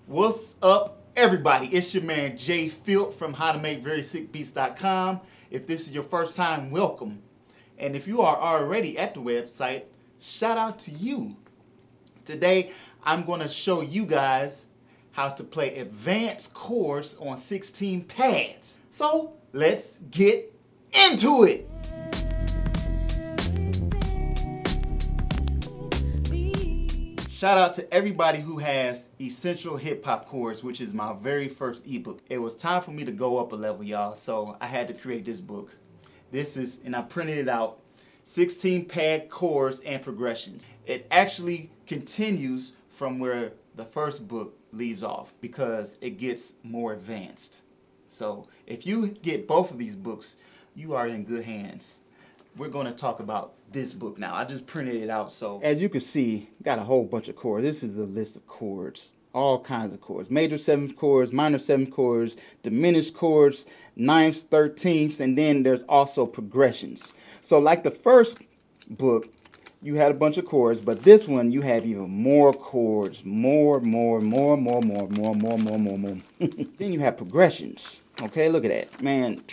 What's up, everybody? It's your man Jay Field from howtomakeverysickbeats.com. If this is your first time, welcome. And if you are already at the website, shout out to you. Today, I'm going to show you guys how to play advanced chords on 16 pads. So let's get into it. Shout out to everybody who has Essential Hip Hop Chords, which is my very first ebook. It was time for me to go up a level, y'all, so I had to create this book. This is, and I printed it out, 16 pad chords and progressions. It actually continues from where the first book leaves off because it gets more advanced. So if you get both of these books, you are in good hands. We're going to talk about this book now. I just printed it out. So as you can see, got a whole bunch of chords. This is a list of chords, all kinds of chords, major seventh chords, minor seventh chords, diminished chords, ninths, 13ths, and then there's also progressions. So like the first book, you had a bunch of chords, but this one you have even more chords, more. Then you have progressions. Okay, look at that, man.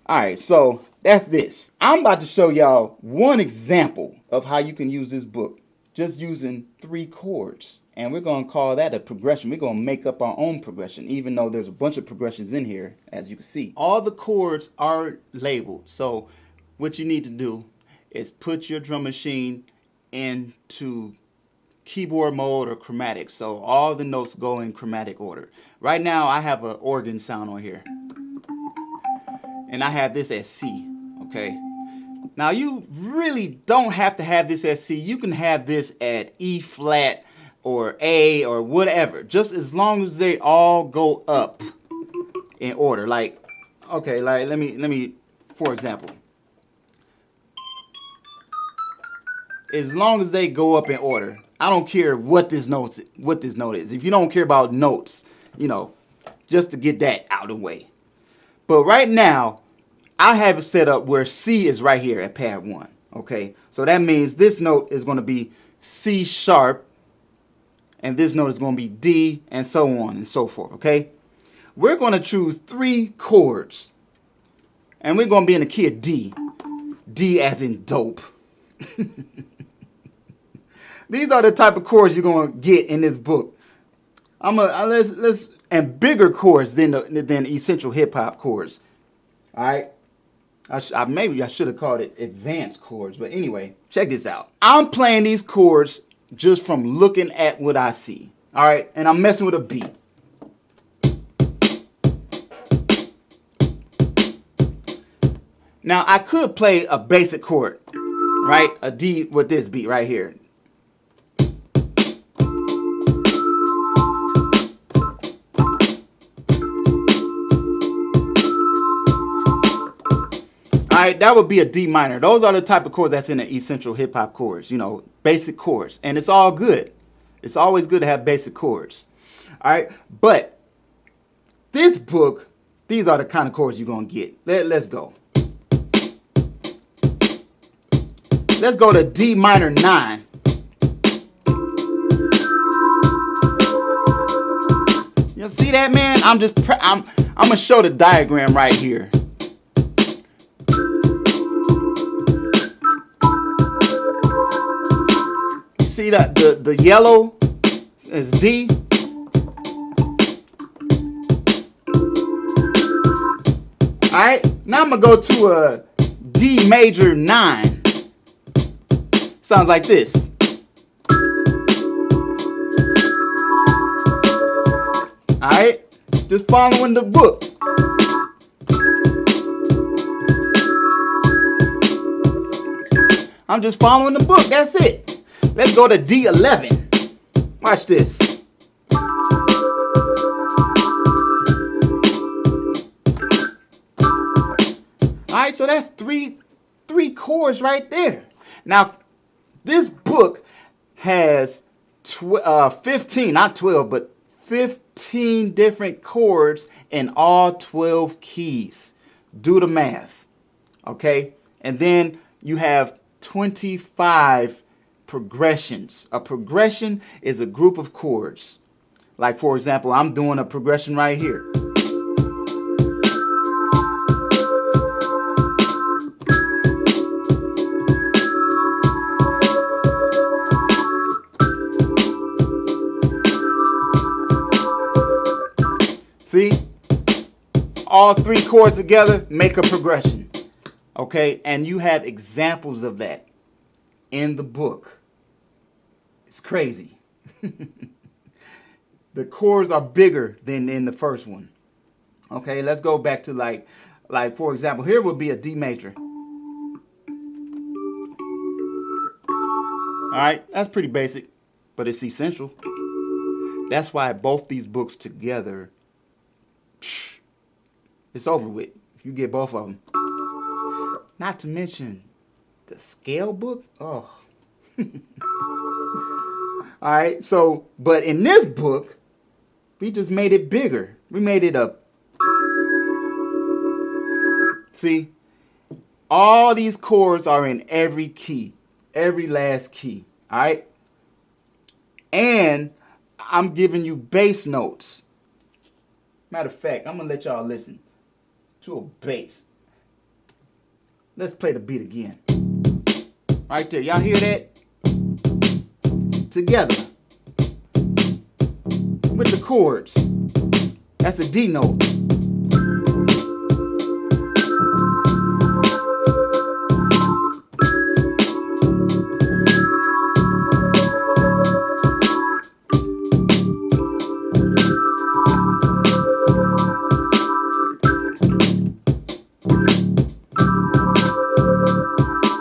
All right, so that's this. I'm about to show y'all one example of how you can use this book just using 3 chords. And we're going to call that a progression. We're going to make up our own progression, even though there's a bunch of progressions in here, as you can see. All the chords are labeled. So what you need to do is put your drum machine into keyboard mode or chromatic. So all the notes go in chromatic order. Right now, I have an organ sound on here. And I have this as C, okay? Now you really don't have to have this as C. You can have this at E flat or A or whatever, just as long as they all go up in order. Like, okay, like let me, for example, as long as they go up in order, I don't care what this note is. If you don't care about notes, you know, just to get that out of the way. But right now, I have it set up where C is right here at pad 1. Okay, so that means this note is going to be C sharp, and this note is going to be D, and so on and so forth. Okay, we're going to choose 3 chords, and we're going to be in the key of D. D as in dope. These are the type of chords you're going to get in this book. Let's and bigger chords than essential hip hop chords. All right. Maybe I should have called it advanced chords, but anyway, check this out. I'm playing these chords just from looking at what I see. All right, and I'm messing with a beat. Now I could play a basic chord, right? A D with this beat right here. All right, that would be a D minor. Those are the type of chords that's in the essential hip hop chords, you know, basic chords. And it's all good. It's always good to have basic chords. All right, but this book, these are the kind of chords you're going to get. Let's go. Let's go to D minor 9. You see that, man? I'm going to show the diagram right here. See that the yellow is D. All right, now I'm gonna go to a D major 9. Sounds like this. All right, just following the book. I'm just following the book. That's it. Let's go to D11. Watch this. All right, so that's three chords right there. Now, this book has 15, not 12, but 15 different chords in all 12 keys. Do the math, okay? And then you have 25 progressions. A progression is a group of chords Like for example, I'm doing a progression right here. See? All three chords together make a progression. Okay? And you have examples of that in the book. It's crazy. The chords are bigger than in the first one. Okay, let's go back to like for example, here would be a D major. All right, that's pretty basic, but it's essential. That's why both these books together, it's over with if you get both of them. Not to mention the scale book. Oh. All right, so, but in this book, we just made it bigger. We made it a, see, all these chords are in every key, every last key, all right? And I'm giving you bass notes. Matter of fact, I'm gonna let y'all listen to a bass. Let's play the beat again. Right there, y'all hear that? Together with the chords. That's a D note.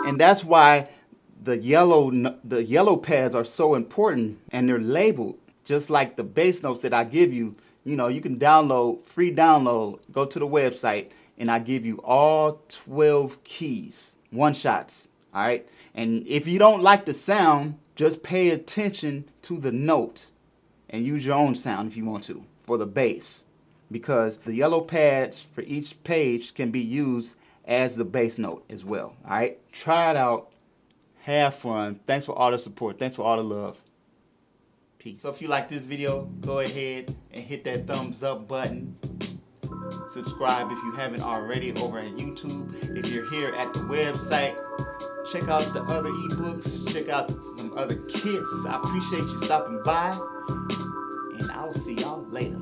And that's why the yellow pads are so important, and they're labeled just like the bass notes that I give you. You know, you can download, free download, go to the website, and I give you all 12 keys, one shots, all right? And if you don't like the sound, just pay attention to the note and use your own sound if you want to for the bass, because the yellow pads for each page can be used as the bass note as well, all right? Try it out. Have fun. Thanks for all the support. Thanks for all the love. Peace. So if you like this video, go ahead and hit that thumbs up button. Subscribe if you haven't already over at YouTube. If you're here at the website, check out the other ebooks. Check out some other kits. I appreciate you stopping by. And I will see y'all later.